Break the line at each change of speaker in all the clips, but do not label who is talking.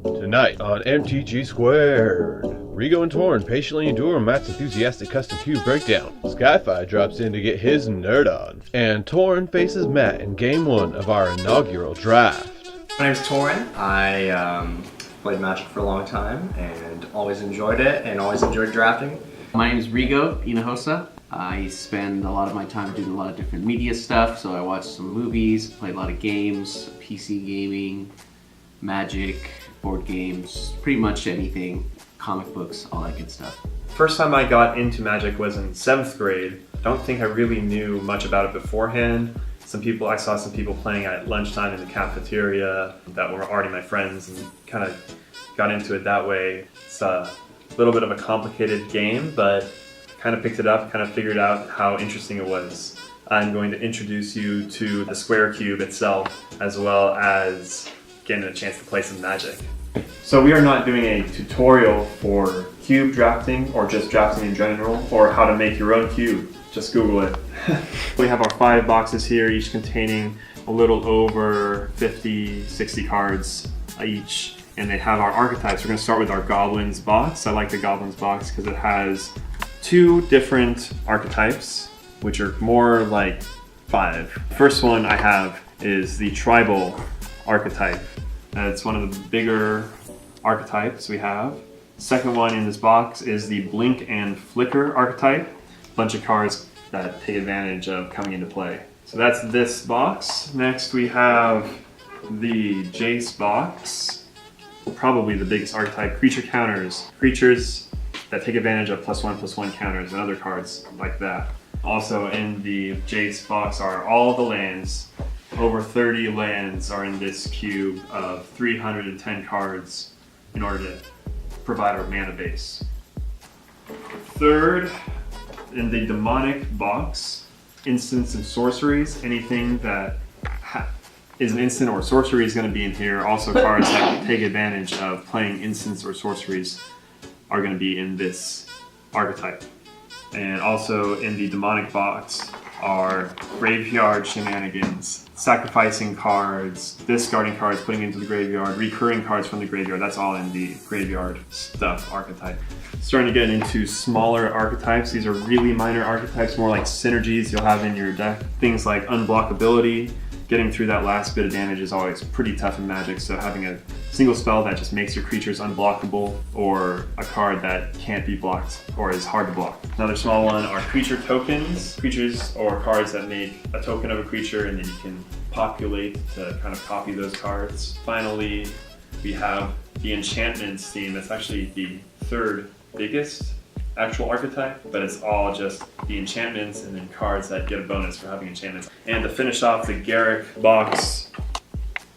Tonight on MTG Squared, Rigo and Torrin patiently endure Matt's enthusiastic custom cube breakdown. Sky-Fi drops in to get his nerd on, and Torrin faces Matt in Game 1 of our inaugural draft.
My name's Torrin. I played Magic for a long time and always enjoyed it and always enjoyed drafting.
My name is Rigo, Hinojosa. I spend a lot of my time doing a lot of different media stuff, so I watch some movies, play a lot of games, PC gaming, Magic, board games, pretty much anything, comic books, all that good stuff.
First time I got into Magic was in 7th grade. I don't think I really knew much about it beforehand. I saw some people playing at lunchtime in the cafeteria that were already my friends and kind of got into it that way. It's a little bit of a complicated game, but kind of picked it up, kind of figured out how interesting it was. I'm going to introduce you to the Square Cube itself, as well as getting a chance to play some Magic. So we are not doing a tutorial for cube drafting or just drafting in general, or how to make your own cube. Just Google it. We have our 5 boxes here, each containing a little over 50, 60 cards each. And they have our archetypes. We're going to start with our Goblins box. I like the Goblins box because it has 2 different archetypes, which are more like 5. First one I have is the Tribal archetype. It's one of the bigger archetypes we have. Second one in this box is the Blink and Flicker archetype. Bunch of cards that take advantage of coming into play. So that's this box. Next we have the Jace box. Probably the biggest archetype, creature counters. Creatures that take advantage of +1/+1 counters and other cards like that. Also in the Jace box are all the lands. Over 30 lands are in this cube of 310 cards in order to provide our mana base. Third, in the Demonic box, instants and sorceries. Anything that is an instant or sorcery is going to be in here. Also cards that take advantage of playing instants or sorceries are going to be in this archetype. And also in the Demonic box are graveyard shenanigans, sacrificing cards, discarding cards, putting into the graveyard, recurring cards from the graveyard. That's all in the graveyard stuff archetype. Starting to get into smaller archetypes. These are really minor archetypes, more like synergies you'll have in your deck. Things like unblockability. Getting through that last bit of damage is always pretty tough in Magic, so having a single spell that just makes your creatures unblockable, or a card that can't be blocked or is hard to block. Another small one are creature tokens. Creatures or cards that make a token of a creature and then you can populate to kind of copy those cards. Finally, we have the enchantments theme. That's actually the 3rd biggest actual archetype, but it's all just the enchantments and then cards that get a bonus for having enchantments. And to finish off the Garrick box,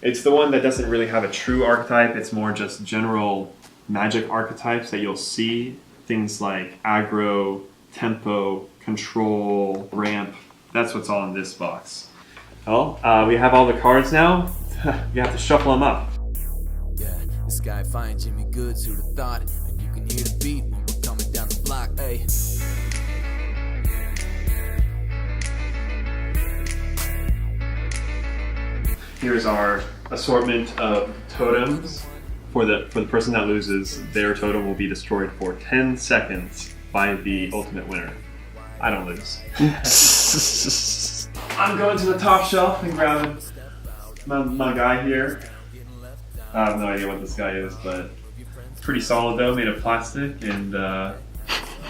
it's the one that doesn't really have a true archetype. It's more just general Magic archetypes that you'll see. Things like aggro, tempo, control, ramp. That's what's all in this box. Well, we have all the cards now. You have to shuffle them up.
Yeah, this guy finds Jimmy Goods who'd have thought, and you can hear the beat when we're coming down the block, hey.
Here's our assortment of totems. For the person that loses, their totem will be destroyed for 10 seconds by the ultimate winner. I don't lose. I'm going to the top shelf and grabbing my guy here. I have no idea what this guy is, but it's pretty solid though, made of plastic and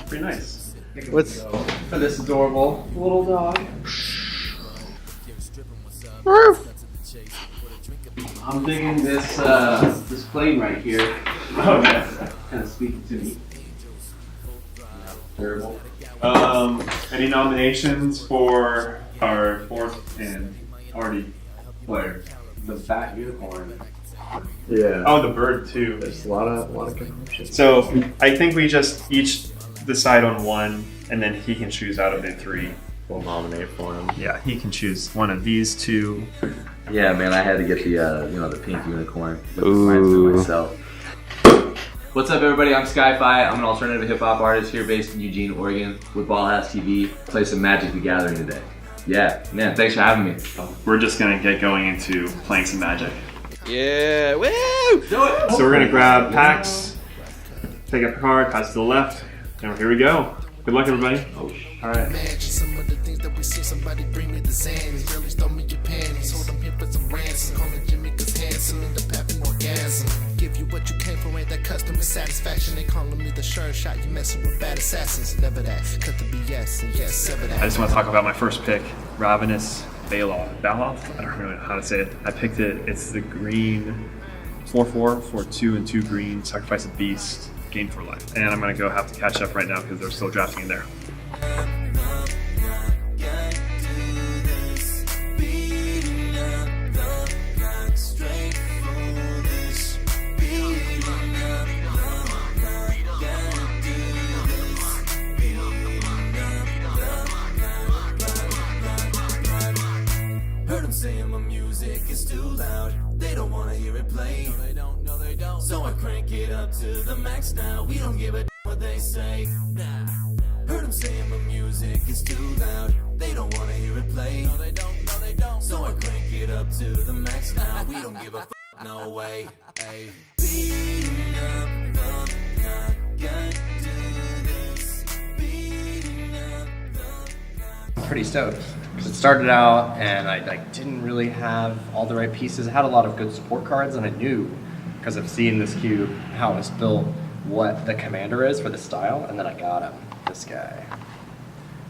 pretty nice.
What's for this adorable little dog?
I'm digging this this plane right here.
Oh yeah.
Kind of speaking to me.
Terrible. Any nominations for our 4th and party player?
The Bat Unicorn.
Yeah. Oh, the bird too.
There's a lot of confusion.
So I think we just each decide on one, and then he can choose out of the 3.
We'll nominate for him.
Yeah, he can choose one of these 2.
Yeah, man, I had to get the the pink unicorn. For myself.
What's up, everybody? I'm Sky-Fi. I'm an alternative hip-hop artist here based in Eugene, Oregon with BHTV. Play some Magic the Gathering today. Yeah, man, thanks for having me.
We're just gonna get going into playing some Magic.
Yeah, woo!
So we're gonna grab packs, take up a card, pass it to the left, and here we go. Good luck, everybody. All right.
Imagine some of the things that we see. Somebody bring me the Xannies. Really stole me your panties. Hold them here for some ransom. Calling Jimmy cause handsome in the path of orgasm. Give you what you came for, ain't that customer satisfaction. They calling me the sure shot. You messing with bad assassins. Never that. Cut the BS and yes, sever that.
I just want to talk about my first pick, Ravenous Baloth. Baloth? I don't know how to say it. I picked it. It's the green 4/4 for 2 and 2 green. Sacrifice a beast. Gain for life. And I'm gonna go have to catch up right now because they're still drafting in there.
Heard them saying my music is too loud. They don't wanna hear it play. No, they don't. No, they don't. So I crank it up to the max now. We don't give a what they say. Nah. Heard them saying my music is too loud. They don't wanna hear it play. No, they don't. No, they don't. So I crank it up to the max now. We don't give a no way. Hey. Beating up the clock, got to do this. Beating up the clock.
Pretty stoked. Because it started out and I didn't really have all the right pieces. I had a lot of good support cards and I knew, because I've seen this cube, how it was built, what the commander is for the style, and then I got him, this guy.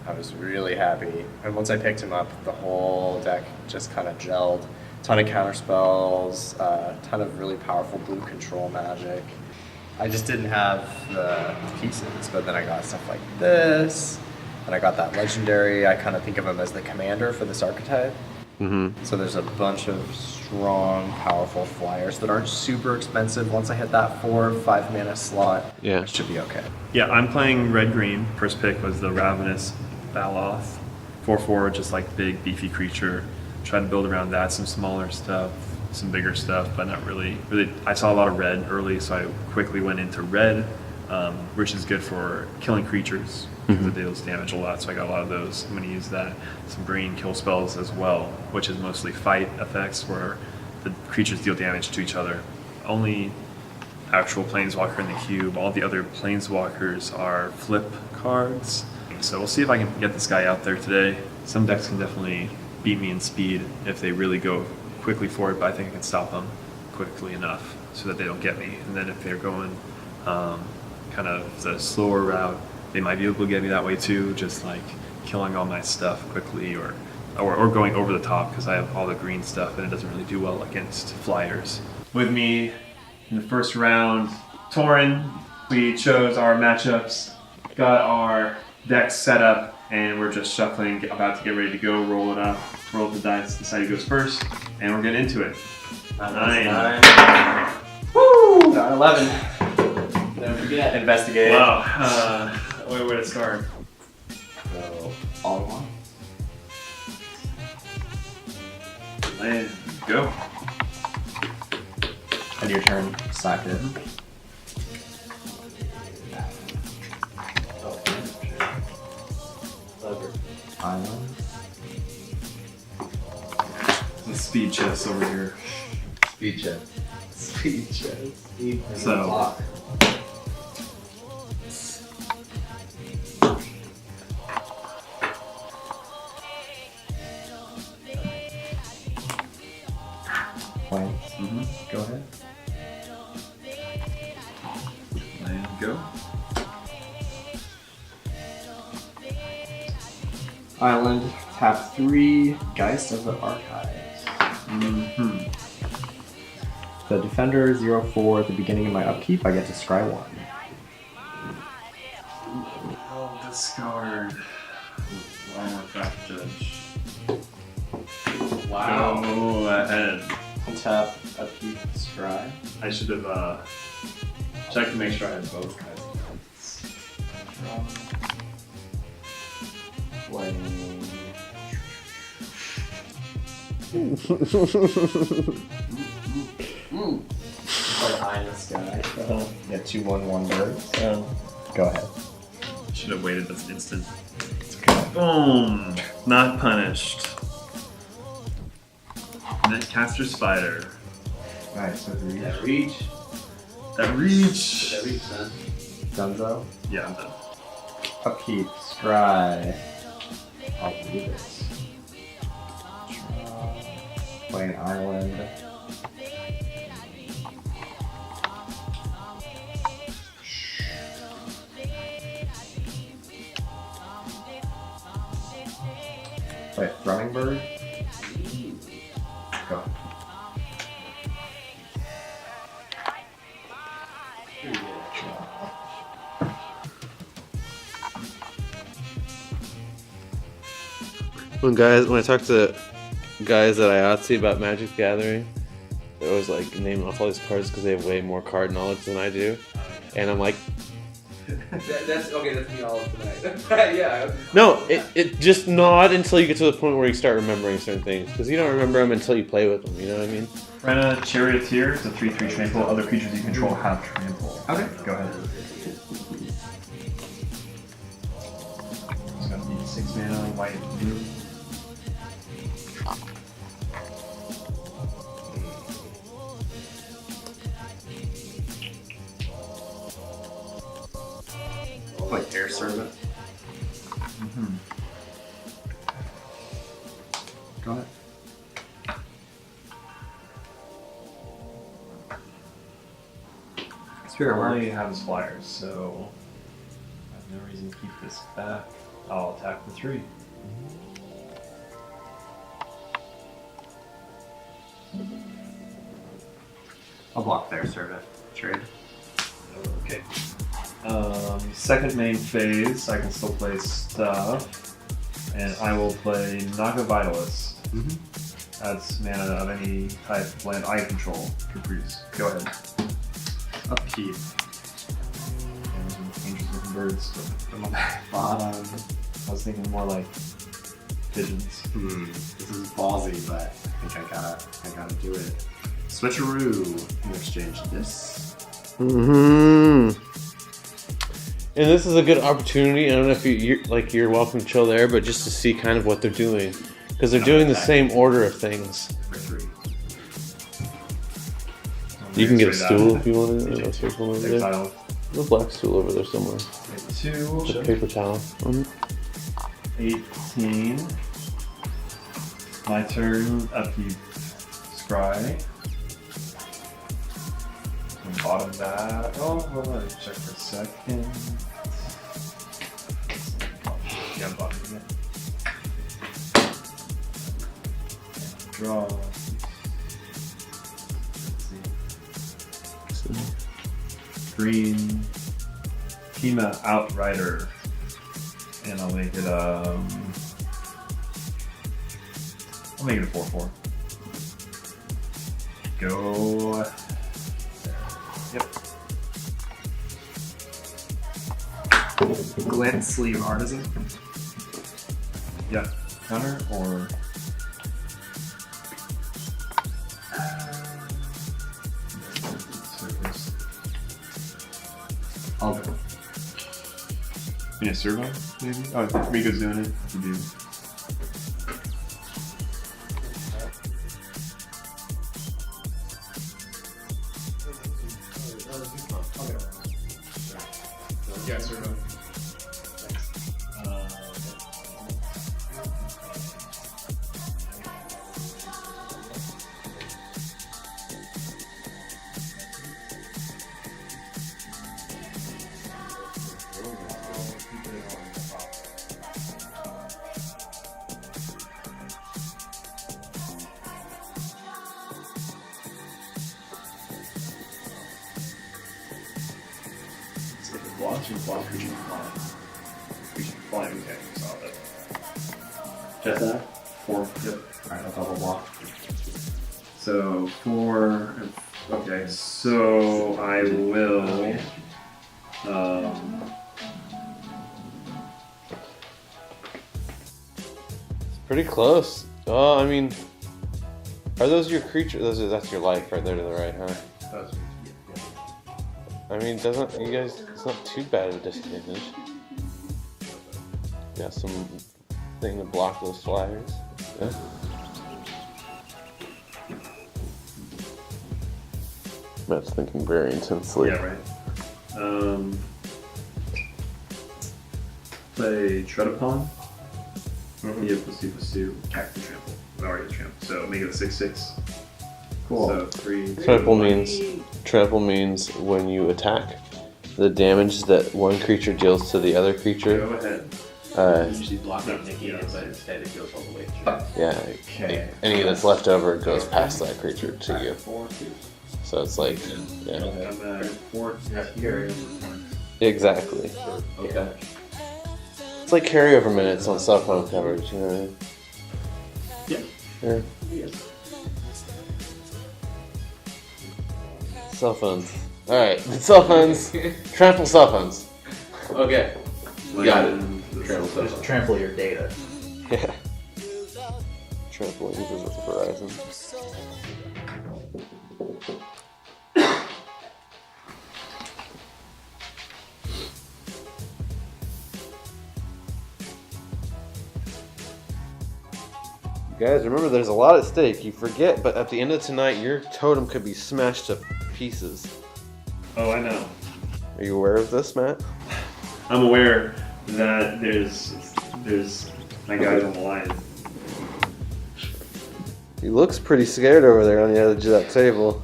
I was really happy. And once I picked him up, the whole deck just kind of gelled. Ton of counter spells, ton of really powerful blue control magic. I just didn't have the pieces, but then I got stuff like this. And I got that legendary. I kind of think of him as the commander for this archetype. So there's a bunch of strong, powerful flyers that aren't super expensive. Once I hit that 4 or 5 mana slot, it should be okay.
Yeah, I'm playing red-green. First pick was the Ravenous Baloth. 4/4, just like big, beefy creature. Tried to build around that, some smaller stuff, some bigger stuff, but not really. I saw a lot of red early, so I quickly went into red, which is good for killing creatures. Because it deals damage a lot, so I got a lot of those. I'm going to use that. Some green kill spells as well, which is mostly fight effects where the creatures deal damage to each other. Only actual planeswalker in the cube. All the other planeswalkers are flip cards. So we'll see if I can get this guy out there today. Some decks can definitely beat me in speed if they really go quickly for it, but I think I can stop them quickly enough so that they don't get me. And then if they're going kind of the slower route, they might be able to get me that way too, just like killing all my stuff quickly or going over the top because I have all the green stuff and it doesn't really do well against flyers. With me in the first round, Torrin. We chose our matchups, got our decks set up, and we're just shuffling, about to get ready to go, roll it up, roll the dice, decide who goes first, and we're getting into it. 9.
Woo! 9/11. Don't forget. Investigate.
Wow. Where to start?
So, all in one.
And go.
And your turn, sack it. Island.
The speed chest over here.
Speed check.
Speed chest.
So-
Block. Go ahead.
And go.
Island, tap 3, Geist of the Archives. The Defender 0/4 at the beginning of my upkeep, I get to scry 1.
Oh, discard. One more craft judge.
Wow.
Go ahead.
Tap, upkeep, scry.
I should have checked to make sure I had both guys.
Playing. Play Eye in the Sky. Yeah, 2/1 birds. Go ahead.
Should have waited this instant. Boom! Not punished. Netcaster Spider. Nice. That reach.
That reach.
That reach.
That reach, son.
Dunzo.
Yeah, I'm done.
Upkeep. Scry. I'll do this. Play an island. Play Running Bird. Go.
When I talk to guys at IATSE about Magic the Gathering, they always like naming off all these cards because they have way more card knowledge than I do, and I'm like,
That's okay. That's me all tonight. Yeah.
no, it just not until you get to the point where you start remembering certain things, because you don't remember them until you play with them. You know what I mean?
Rena Charioteer. It's a 3/3 trample. Other creatures you control have trample.
Okay.
Go ahead. It's gonna be 6 mana, white and blue.
Play Air Servant. Go ahead. Spirit
I
Work.
only have his flyers, so I have no reason to keep this back. I'll attack for 3.
I'll block Air Servant. Trade.
Okay. Second main phase, I can still play stuff, and I will play Naga Vitalist. Adds mana of any type of land I control. Caprice. Go ahead.
Upkeep.
And changes looking birds.
From the bottom.
I was thinking more like pigeons.
This is ballsy, but I think I gotta do it. Switcheroo in exchange this.
And this is a good opportunity. I don't know if you're welcome to chill there, but just to see kind of what they're doing, because they're doing the same order of things.
For 3.
You can get a
Straight
stool
out.
if you want it. There's one over there.
Exile.
There's a black stool over there somewhere.
2.
With a paper towel on it.
18. My turn. Upkeep. Scry. And bottom that. Oh, hold on. Check for a second. Yeah, bottom again. Draw. Let's see. Green. Kima Outrider. And I'll make it a 4/4. Go. Yep.
Glint Sleeve Artisan.
Yep. Counter or surface.
I'll do it.
Yeah, servo maybe. Oh, I think Rigo's doing it. You do. Yeah, servo. Blocks or block creature flying? Creature flying, okay, saw that.
Just that?
4, yep.
Alright, I'll double block.
So 4. Okay, so I will.
Pretty close. Oh, I mean, are those your creatures? That's your life right there to the right, huh? I mean, doesn't you guys? It's not too bad of a disadvantage. Got some thing to block those flyers. Yeah. Matt's thinking very intensely.
Yeah, right. Play Shred Upon. You have +2/+2. Attack and trample. Already trample. So make it a 6/6.
Cool.
So 3.
Trample means when you attack, the damage that one creature deals to the other creature.
Go ahead.
Usually blocking Nikki, but instead it goes all the way through.
Yeah.
Okay.
Any that's left over goes past that creature to you. So it's like, yeah.
I'm at 4
Here.
Exactly.
Okay.
It's like carryover minutes on cell phone coverage, you know what I mean?
Yeah.
Yeah. Cell phones. Alright, cell phones. Trample cell phones.
Okay. Got it. Trample
Just
stuff.
trample your data.
Yeah. Trample users with Verizon. Guys, remember there's a lot at stake. You forget, but at the end of tonight, your totem could be smashed to pieces.
Oh, I know.
Are you aware of this, Matt?
I'm aware that there's my guys on the line.
He looks pretty scared over there on the edge of that table.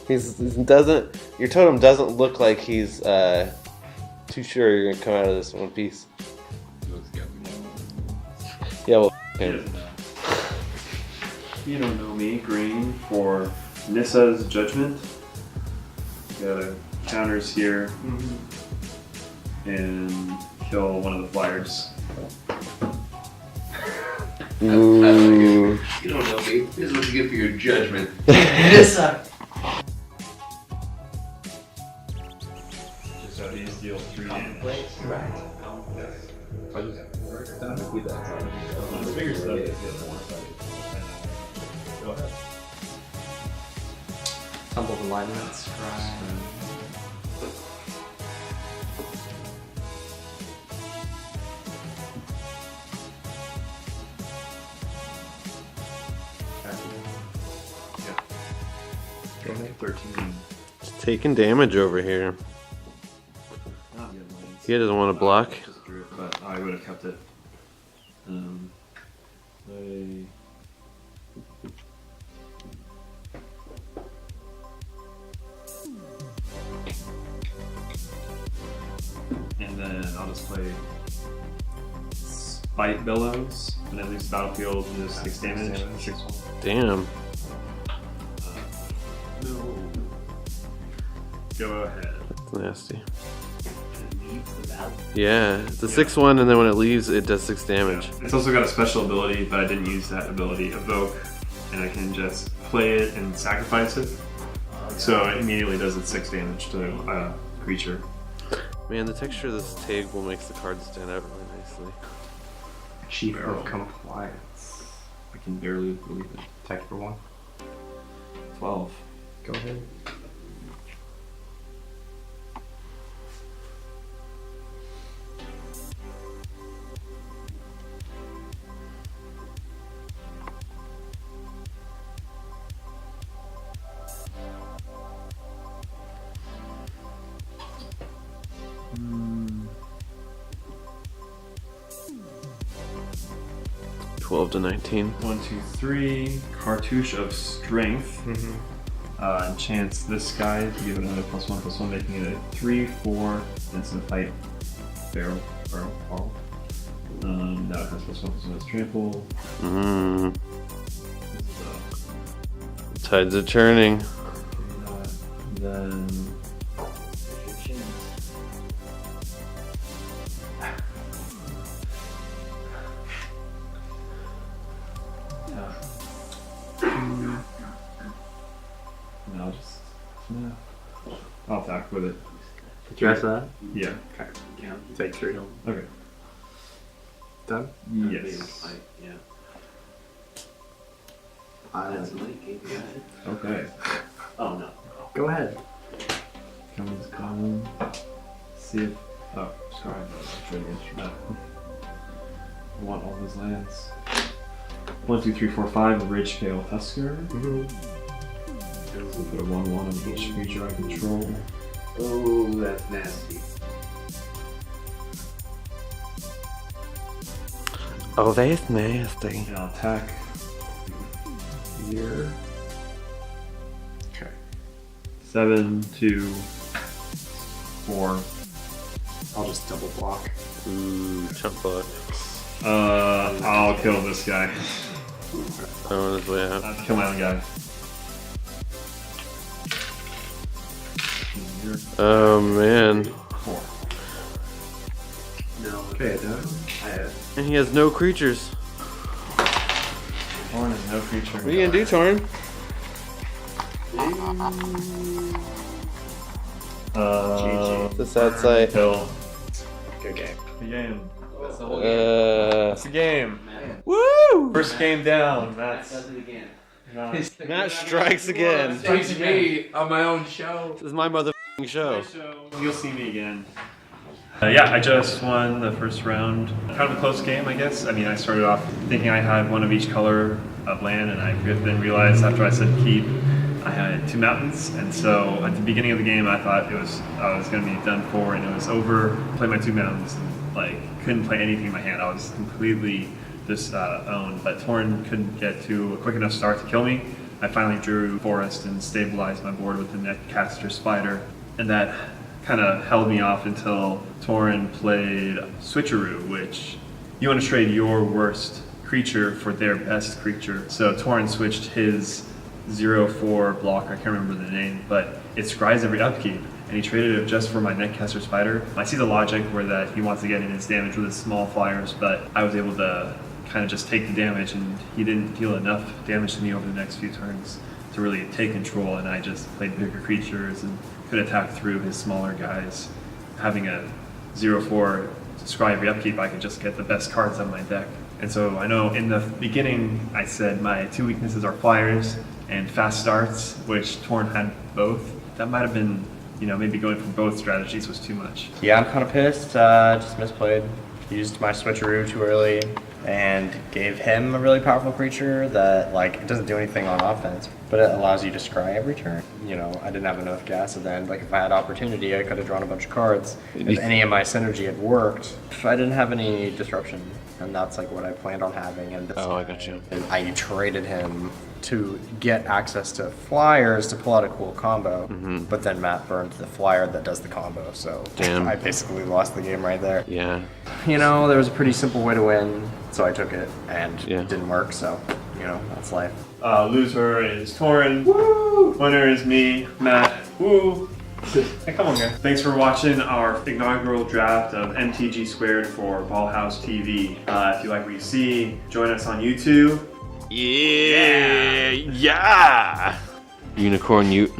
Your totem doesn't look like he's too sure you're gonna come out of this in one piece. Yeah, well, him.
You don't know me. Green for Nissa's Judgment. Got a counters here. And kill one of the flyers.
Ooh.
You don't know me. This is what you get for your judgment.
Nissa!
So these deal 3 damage.
Right.
The bigger stuff is the more stuff. Go ahead.
Tumbled alignments. Right.
Go ahead. 13.
It's taking damage over here. He doesn't want to block.
Just drew it, but I would have kept it. And then I'll just play Spite Billows, and at least battlefield and just 6 damage. 6-1.
Damn.
No. Go ahead.
That's nasty. Yeah, it's a 6/1, and then when it leaves, it does 6 damage.
Yeah. It's also got a special ability, but I didn't use that ability, Evoke, and I can just play it and sacrifice it. So it immediately does its 6 damage to a creature.
Man, the texture of this table makes the cards stand out really nicely.
Chief
Barrel.
of Compliance.
I can barely believe it.
Attack for 1.
12.
Go ahead.
Mm.
12 to 19.
1, 2, 3. Cartouche of Strength. Enchants this guy to give it another +1/+1, making it a 3/4 instant fight. Barrel. Now it has +1/+1 as trample.
Mmm.
This is
Tides are turning.
then I'll attack with it.
Address that?
Yeah.
Okay. Take 3.
Okay.
Done?
Yes. Okay.
Oh no.
Go ahead.
Comes column. See if. Oh, sorry. I tried against you. I want all those lands. 1, 2, 3, 4, 5. Ridge Scale Husker. Put a 1/1 on each creature I control.
Oh, that's nasty.
Oh, that's nasty.
And I'll attack here.
Okay.
7, 2, 4.
I'll just double block.
Ooh, chump block.
I'll kill this guy.
Oh, this way out.
I'll kill my own guy.
Oh, man.
4.
No.
Okay, done.
And he has no creatures.
Torrin is no creature.
What are you gonna do, Torrin? It's a sad sight.
Kill.
Good game.
The game.
Uh,
It's a game.
woo!
First game down. That's
Does it again.
Matt strikes again.
Strikes me on my own show.
This is my mother show.
You'll see me again. Yeah, I just won the first round. Kind of a close game, I guess. I mean, I started off thinking I had one of each color of land, and I then realized after I said keep, I had 2 mountains. And so at the beginning of the game, I thought I was going to be done for, and it was over. Played my 2 mountains, and like couldn't play anything in my hand. I was completely just owned. But Torrin couldn't get to a quick enough start to kill me. I finally drew Forest and stabilized my board with the Netcaster Spider, and that kind of held me off until Torrin played Switcheroo, which you want to trade your worst creature for their best creature. So Torrin switched his 0/4 blocker, I can't remember the name, but it scries every upkeep, and he traded it just for my Netcaster Spider. I see the logic where that he wants to get in his damage with his small flyers, but I was able to kind of just take the damage, and he didn't deal enough damage to me over the next few turns to really take control, and I just played bigger creatures and could attack through his smaller guys. Having a 0/4 scry every upkeep, I could just get the best cards out of my deck. And so I know in the beginning I said my 2 weaknesses are flyers and fast starts, which Torrin had both. That might have been, maybe going for both strategies was too much.
Yeah, I'm kind of pissed. Just misplayed. Used my switcheroo too early and gave him a really powerful creature that, like, it doesn't do anything on offense, but it allows you to scry every turn. I didn't have enough gas at the end. Like, if I had opportunity, I could have drawn a bunch of cards. If any of my synergy had worked, I didn't have any disruption, and that's like what I planned on having. And
Oh, I got you.
and I traded him to get access to flyers to pull out a cool combo, but then Matt burned the flyer that does the combo, so
Damn.
I basically lost the game right there.
Yeah.
There was a pretty simple way to win, so I took it, and
Yeah.
it didn't work, so, that's life.
Loser is Torrin. Woo! Winner is me, Matt. Woo! Hey, come on, guys. Thanks for watching our inaugural draft of MTG Squared for Ballhouse TV. If you like what you see, join us on YouTube.
Yeah. Unicorn Ute.